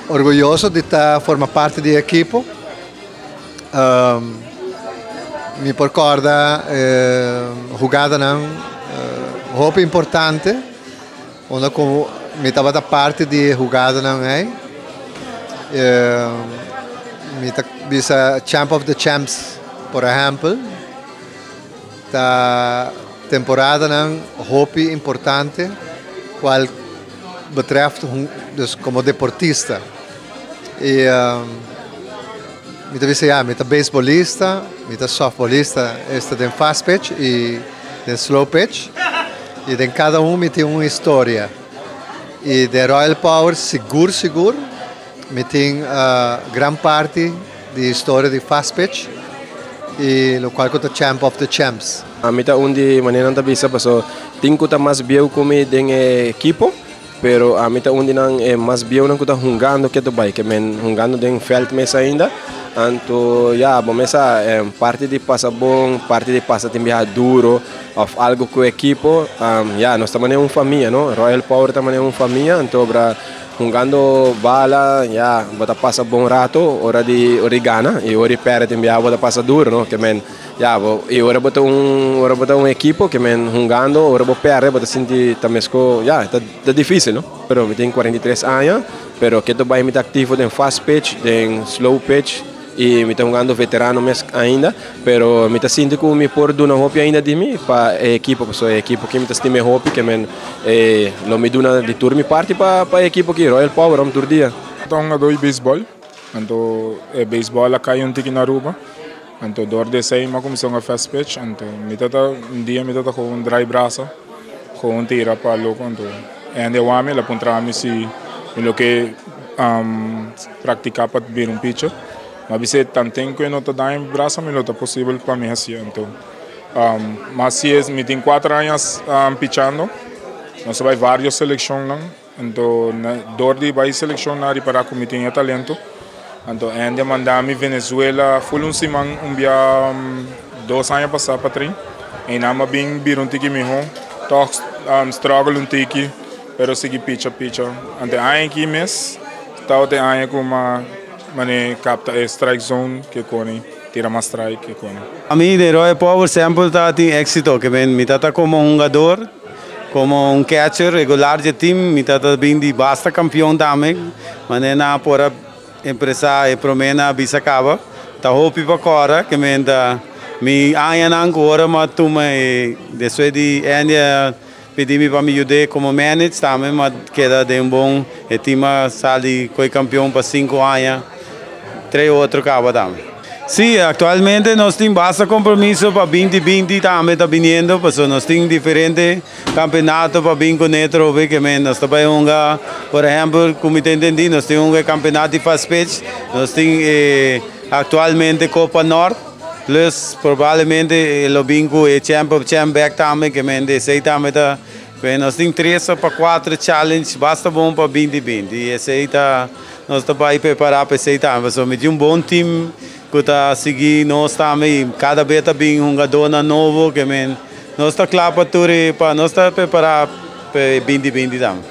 orgulhoso de formar parte da equipe. Mi ricorda jogada não roupa importante, onde mi estava parte de jogada não é. Mi bisa Champ of the Champs, por exemplo, da temporada não roupa importante, qual betreft dus como deportista. E mi tá beisbolista, mi tá softballista, este tem fast pitch e tem slow pitch, e tem cada mi tem uma história. E de Royal Power seguro, mi tem gran parte de história de fast pitch, e lo qual conta Champ of the Champs. A mim tá onde maneira não bisa, porque tem que estar mais bem como den equipo, pero a mim tá onde não é mais bem não que tá jogando que tu vai, que men jogando den felt mesa ainda. Então, bom, essa parte de passa bom, parte de passa também duro, of algo com o equipo, nós também é uma família, não? Royal Power também é uma família, então para jogando bala, bota passa bom rato, hora de origana e hora de perde também bota passa duro, não? Que men, e hora bota um equipo que men jogando, hora bota perde, bota sentir também tá difícil, não? Pero me tem 43 anos, pero que tu vai me ativo em fast pitch, em slow pitch. E me está jogando veterano ainda, pero me está sentindo que me por uma roupa ainda de mim para a equipe, porque a equipe que me está sentindo roupa que não me dá de turno parte para a equipe que Royal Power um dia. Então eu dou beisebol, então beisebol cai tiki na Aruba, então dor de sair uma comissão a fast pitch, então dia me tá com dry braço, com tira para louco, então ainda o homem lá contra mim se lo que praticar para ver pitcher. Mas se tanto que não está dando braço, não é possível para mim assim. Então, mas se me tem 4 anos pitchando, nós vai várias seleções, então dor de vai selecionar para que me tenha talento. Então, ainda mandar-me Venezuela, foi semana, dia 2 anos passado para trem, e não me bem vir tiki melhor, toch struggle tiki, mas segui pitcha. Então, aqui mês, está até ano como mane capta strike zone que cone tira mais strike que cone. A mim de Royal Power sempre tá tem éxito que me tá como jogador, como catcher regular de time, me tá bem de basta campeão também, mane na por empresa e promena bisa acaba, tá hope para agora que me da me aia na agora mas tu me depois de ania pedi-me para me ajudar como manager também, mas queda de bom e time sali foi campeão para 5 anos. 3 outros cabos também. Sim, atualmente nós temos bastante compromisso para 2020 também está vindo, porque nós temos diferentes campeonatos para vir com outro, que nós também temos, por exemplo, como entendi, nós temos campeonato de fast pitch, nós temos atualmente Copa Norte, plus provavelmente o bingo e Champ of Champ back também, que esse também está. Nós temos 3 para 4 challenges, basta bom para 2020, e esse aí está. Nós estamos aí preparados para esse time. Só me de bom time que está seguindo nós também. Cada vez está bem jogador novo que nós estamos claro para nós estamos preparados para 2020 também.